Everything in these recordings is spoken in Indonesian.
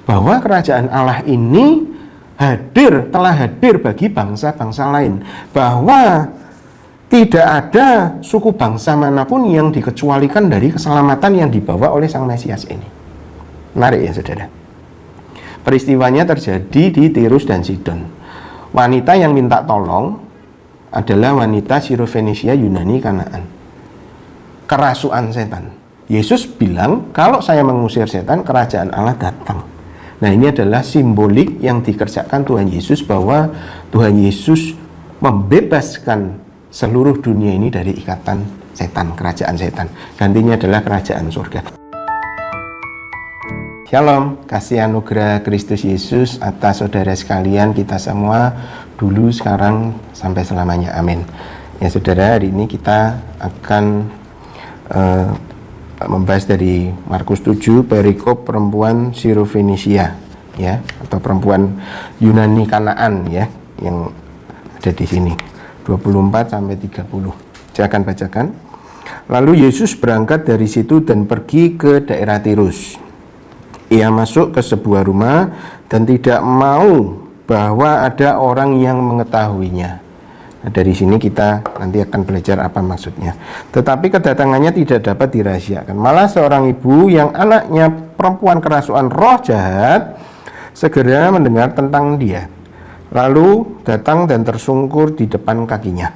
bahwa kerajaan Allah ini telah hadir bagi bangsa-bangsa lain, bahwa tidak ada suku bangsa manapun yang dikecualikan dari keselamatan yang dibawa oleh Sang Mesias ini. Menarik ya saudara. Peristiwanya terjadi di Tirus dan Sidon. Wanita yang minta tolong adalah wanita Sirofenisia Yunani Kanaan. Kerasuan setan. Yesus bilang, kalau saya mengusir setan, kerajaan Allah datang. Nah, ini adalah simbolik yang dikerjakan Tuhan Yesus, bahwa Tuhan Yesus membebaskan seluruh dunia ini dari ikatan setan, kerajaan setan. Gantinya adalah kerajaan surga. Shalom, kasih anugerah Kristus Yesus atas saudara sekalian, kita semua, dulu, sekarang, sampai selamanya. Amin. Ya saudara, hari ini kita akan membahas dari Markus 7, perikop perempuan Sirofenisia, ya, atau perempuan Yunani Kanaan, ya, yang ada di sini, 24 sampai 30. Saya akan bacakan. Lalu Yesus berangkat dari situ dan pergi ke daerah Tirus. Ia masuk ke sebuah rumah dan tidak mau bahwa ada orang yang mengetahuinya. Nah, dari sini kita nanti akan belajar apa maksudnya. Tetapi kedatangannya tidak dapat dirahasiakan. Malah seorang ibu yang anaknya perempuan kerasuan roh jahat segera mendengar tentang dia. Lalu datang dan tersungkur di depan kakinya.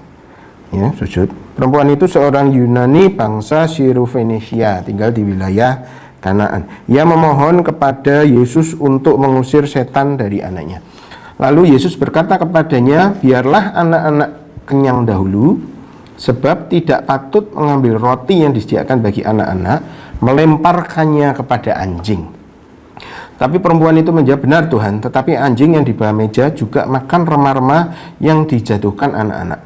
Ya, sujud. Perempuan itu seorang Yunani bangsa Sirofenisia, tinggal di wilayah Kanaan. Ia memohon kepada Yesus untuk mengusir setan dari anaknya. Lalu Yesus berkata kepadanya, biarlah anak-anak kenyang dahulu, sebab tidak patut mengambil roti yang disediakan bagi anak-anak, melemparkannya kepada anjing. Tapi perempuan itu menjawab, benar Tuhan, tetapi anjing yang di bawah meja juga makan remah-remah yang dijatuhkan anak-anak.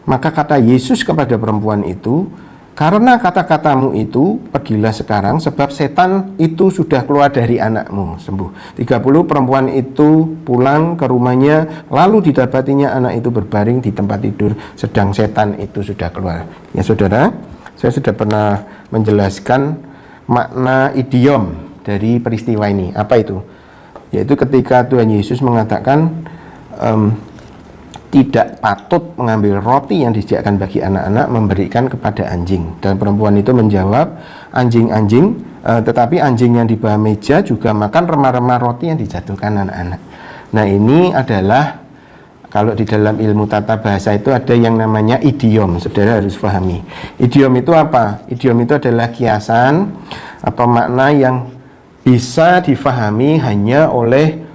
Maka kata Yesus kepada perempuan itu, karena kata-katamu itu, pergilah sekarang, sebab setan itu sudah keluar dari anakmu, sembuh. 30, perempuan itu pulang ke rumahnya, lalu didapatinya anak itu berbaring di tempat tidur, sedang setan itu sudah keluar. Ya saudara, saya sudah pernah menjelaskan makna idiom dari peristiwa ini. Apa itu? Yaitu ketika Tuhan Yesus mengatakan, tidak patut mengambil roti yang disediakan bagi anak-anak, memberikan kepada anjing. Dan perempuan itu menjawab, anjing-anjing, tetapi anjing yang di bawah meja juga makan remah-remah roti yang dijatuhkan anak-anak. Nah, ini adalah, kalau di dalam ilmu tata bahasa itu ada yang namanya idiom. Saudara harus pahami. Idiom itu apa? Idiom itu adalah kiasan apa makna yang bisa difahami hanya oleh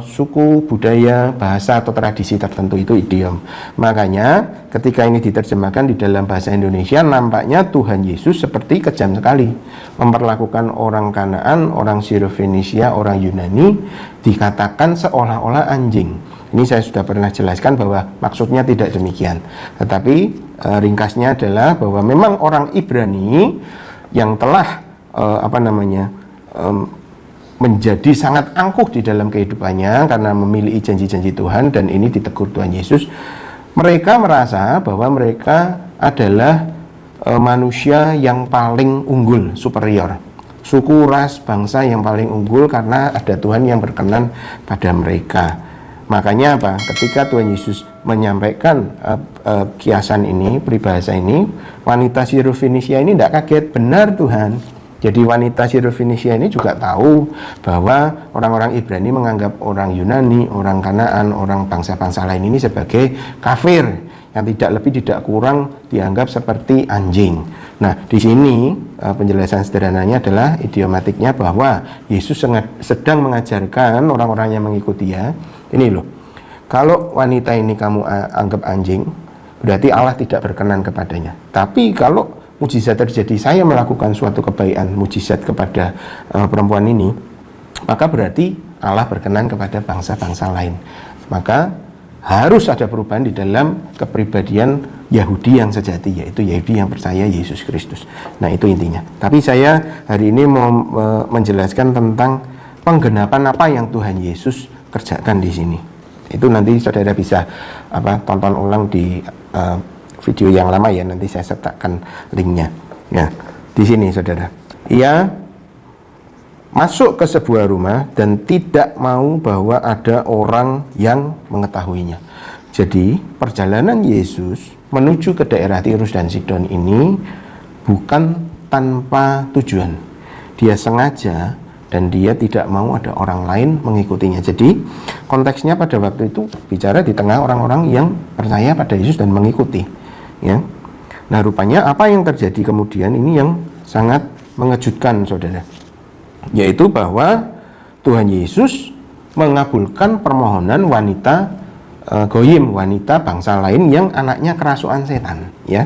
suku, budaya, bahasa atau tradisi tertentu, itu idiom. Makanya ketika ini diterjemahkan di dalam bahasa Indonesia, nampaknya Tuhan Yesus seperti kejam sekali memperlakukan orang Kanaan, orang Sirofenisia, orang Yunani dikatakan seolah-olah anjing. Ini saya sudah pernah jelaskan bahwa maksudnya tidak demikian. Tetapi ringkasnya adalah bahwa memang orang Ibrani yang telah menjadi sangat angkuh di dalam kehidupannya karena memiliki janji-janji Tuhan, dan ini ditegur Tuhan Yesus. Mereka merasa bahwa mereka adalah manusia yang paling unggul, superior, suku, ras, bangsa yang paling unggul karena ada Tuhan yang berkenan pada mereka. Makanya apa? Ketika Tuhan Yesus menyampaikan kiasan ini, peribahasa ini, wanita Sirofenisia ini tidak kaget. Benar Tuhan. Jadi wanita Sirofenisia ini juga tahu bahwa orang-orang Ibrani menganggap orang Yunani, orang Kanaan, orang bangsa-bangsa lain ini sebagai kafir, yang tidak lebih tidak kurang dianggap seperti anjing. Nah, di sini penjelasan sederhananya adalah idiomatiknya bahwa Yesus sedang mengajarkan orang-orang yang mengikuti dia, ini loh, kalau wanita ini kamu anggap anjing, berarti Allah tidak berkenan kepadanya. Tapi kalau mujizat terjadi, saya melakukan suatu kebaikan, mujizat kepada perempuan ini, maka berarti Allah berkenan kepada bangsa-bangsa lain. Maka harus ada perubahan di dalam kepribadian Yahudi yang sejati, yaitu Yahudi yang percaya Yesus Kristus. Nah, itu intinya. Tapi saya hari ini mau menjelaskan tentang penggenapan apa yang Tuhan Yesus kerjakan di sini. Itu nanti saudara bisa tonton ulang di video yang lama ya, nanti saya sertakan linknya. Ya, di sini saudara. Ia masuk ke sebuah rumah dan tidak mau bahwa ada orang yang mengetahuinya. Jadi perjalanan Yesus menuju ke daerah Tirus dan Sidon ini bukan tanpa tujuan. Dia sengaja dan dia tidak mau ada orang lain mengikutinya. Jadi konteksnya pada waktu itu bicara di tengah orang-orang yang percaya pada Yesus dan mengikuti, ya. Nah, rupanya apa yang terjadi kemudian ini yang sangat mengejutkan, saudara, yaitu bahwa Tuhan Yesus mengabulkan permohonan wanita goyim, wanita bangsa lain yang anaknya kerasukan setan, ya.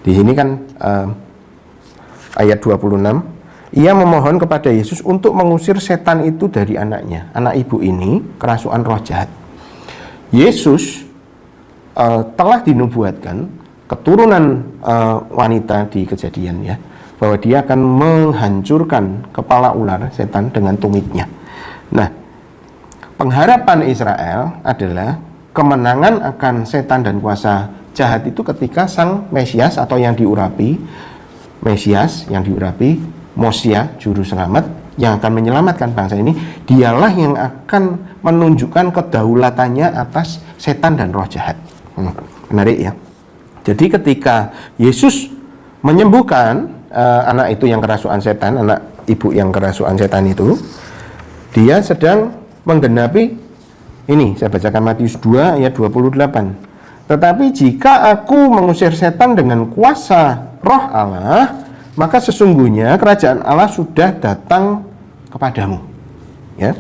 Di sini kan ayat 26, ia memohon kepada Yesus untuk mengusir setan itu dari anaknya. Anak ibu ini kerasukan roh jahat. Yesus telah dinubuatkan keturunan wanita di Kejadian, ya, bahwa dia akan menghancurkan kepala ular setan dengan tumitnya. Nah, pengharapan Israel adalah kemenangan akan setan dan kuasa jahat itu ketika sang Mesias atau yang diurapi, Mesias yang diurapi, Mosia, juru selamat yang akan menyelamatkan bangsa ini, dialah yang akan menunjukkan kedaulatannya atas setan dan roh jahat. Menarik, ya. Jadi ketika Yesus menyembuhkan anak itu yang kerasukan setan, anak ibu yang kerasukan setan itu, dia sedang menggenapi ini, saya bacakan Matius 2 ayat 28. Tetapi jika aku mengusir setan dengan kuasa roh Allah, maka sesungguhnya kerajaan Allah sudah datang kepadamu, ya.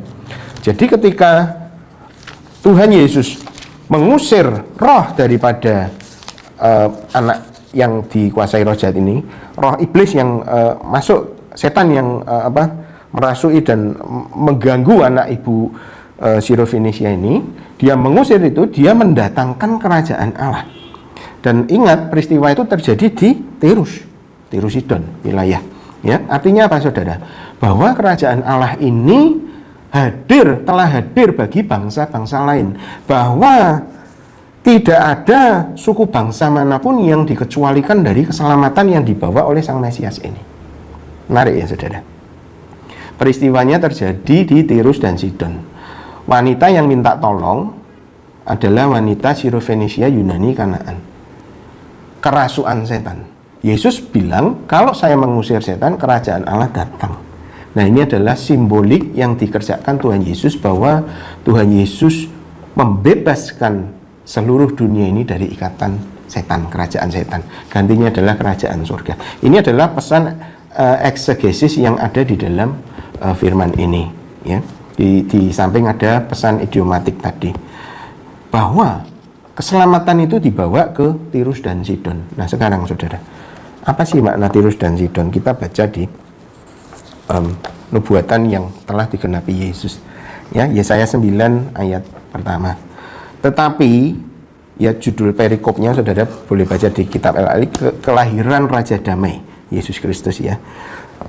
Jadi ketika Tuhan Yesus mengusir roh daripada anak yang dikuasai roh jahat ini, roh iblis yang masuk, setan yang merasui dan mengganggu anak ibu Sirofenisia ini, dia mengusir itu, dia mendatangkan kerajaan Allah. Dan ingat, peristiwa itu terjadi di Tirus Sidon wilayah, ya. Artinya apa, saudara? Bahwa kerajaan Allah ini telah hadir bagi bangsa-bangsa lain, bahwa tidak ada suku bangsa manapun yang dikecualikan dari keselamatan yang dibawa oleh sang Mesias ini. Menarik, ya, saudara. Peristiwanya terjadi di Tirus dan Sidon. Wanita yang minta tolong adalah wanita Sirofenisia Yunani Kanaan, kerasukan setan. Yesus bilang, kalau saya mengusir setan, kerajaan Allah datang. Nah, ini adalah simbolik yang dikerjakan Tuhan Yesus, bahwa Tuhan Yesus membebaskan seluruh dunia ini dari ikatan setan, kerajaan setan. Gantinya adalah kerajaan surga. Ini adalah pesan eksegesis yang ada di dalam firman ini, ya. Di samping ada pesan idiomatik tadi, bahwa keselamatan itu dibawa ke Tirus dan Sidon. Nah, sekarang, saudara, apa sih makna Tirus dan Sidon? Kita baca di nubuatan yang telah digenapi Yesus, ya, Yesaya 9 ayat pertama. Tetapi, ya, judul perikopnya, saudara boleh baca di kitab LAI, kelahiran Raja Damai, Yesus Kristus, ya.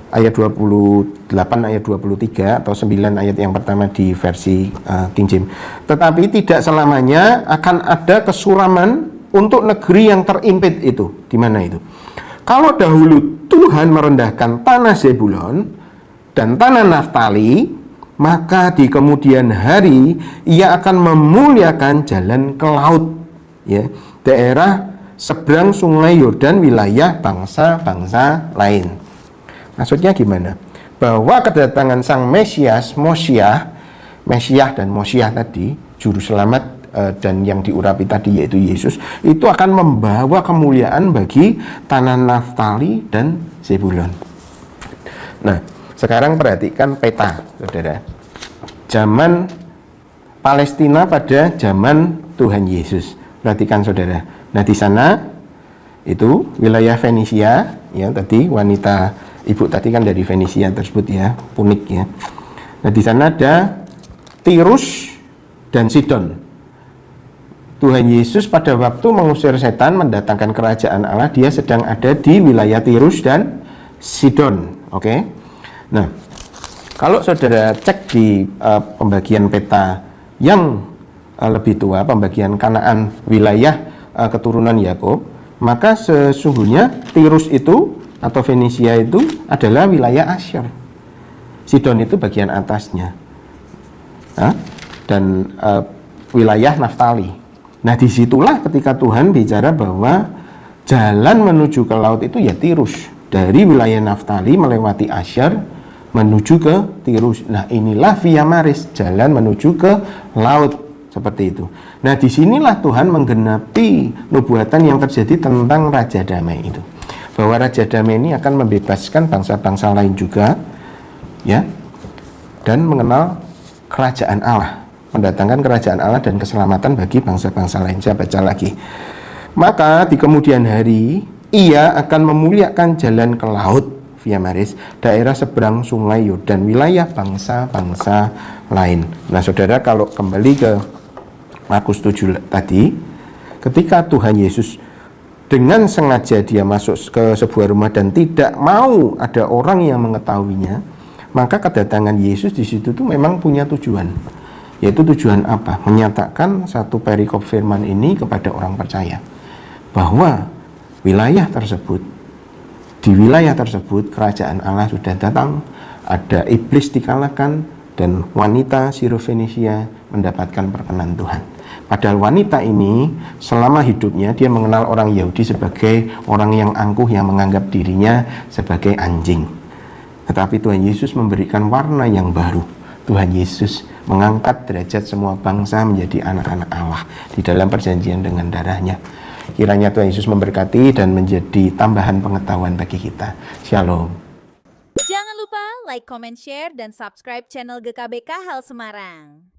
Ayat 28 ayat 23 atau 9 ayat yang pertama di versi King James. Tetapi tidak selamanya akan ada kesuraman untuk negeri yang terimpit itu. Di mana itu? Kalau dahulu Tuhan merendahkan tanah Zebulon dan tanah Naftali, maka di kemudian hari ia akan memuliakan jalan ke laut, ya, daerah seberang sungai Yordan, wilayah bangsa-bangsa lain. Maksudnya gimana? Bahwa kedatangan sang Mesias, Mesiah dan Mosiah tadi, juru selamat dan yang diurapi tadi yaitu Yesus, itu akan membawa kemuliaan bagi tanah Naftali dan Zebulon. Nah, sekarang perhatikan peta, saudara. Zaman Palestina pada zaman Tuhan Yesus. Perhatikan, saudara. Nah, di sana itu wilayah Fenisia, ya, tadi wanita ibu tadi kan dari Fenisia tersebut, ya, Punik, ya. Nah, di sana ada Tirus dan Sidon. Tuhan Yesus pada waktu mengusir setan, mendatangkan kerajaan Allah, dia sedang ada di wilayah Tirus dan Sidon, oke? Nah, kalau saudara cek di pembagian peta yang lebih tua, pembagian Kanaan wilayah keturunan Yakub, maka sesungguhnya Tirus itu atau Fenisia itu adalah wilayah Asyur. Sidon itu bagian atasnya. Dan wilayah Naftali. Nah, disitulah ketika Tuhan bicara bahwa jalan menuju ke laut itu ya Tirus. Dari wilayah Naftali melewati Asyar menuju ke Tirus. Nah, inilah Via Maris, jalan menuju ke laut, seperti itu. Nah, disinilah Tuhan menggenapi nubuatan yang terjadi tentang Raja Damai itu. Bahwa Raja Damai ini akan membebaskan bangsa-bangsa lain juga, ya, dan mengenal kerajaan Allah, mendatangkan kerajaan Allah dan keselamatan bagi bangsa-bangsa lain. Saya baca lagi. Maka di kemudian hari ia akan memuliakan jalan ke laut, Via Maris, daerah seberang sungai Yordan, wilayah bangsa-bangsa lain. Nah, saudara, kalau kembali ke Markus 7 tadi, ketika Tuhan Yesus dengan sengaja dia masuk ke sebuah rumah dan tidak mau ada orang yang mengetahuinya, maka kedatangan Yesus di situ tuh memang punya tujuan. Yaitu tujuan apa? Menyatakan satu perikop firman ini kepada orang percaya bahwa wilayah tersebut, di wilayah tersebut kerajaan Allah sudah datang, ada iblis dikalahkan, dan wanita Sirofenisia mendapatkan perkenan Tuhan. Padahal wanita ini selama hidupnya dia mengenal orang Yahudi sebagai orang yang angkuh, yang menganggap dirinya sebagai anjing. Tetapi Tuhan Yesus memberikan warna yang baru. Tuhan Yesus mengangkat derajat semua bangsa menjadi anak-anak Allah di dalam perjanjian dengan darahnya. Kiranya Tuhan Yesus memberkati dan menjadi tambahan pengetahuan bagi kita. Shalom. Jangan lupa like, comment, share, dan subscribe channel GKBK Hal Semarang.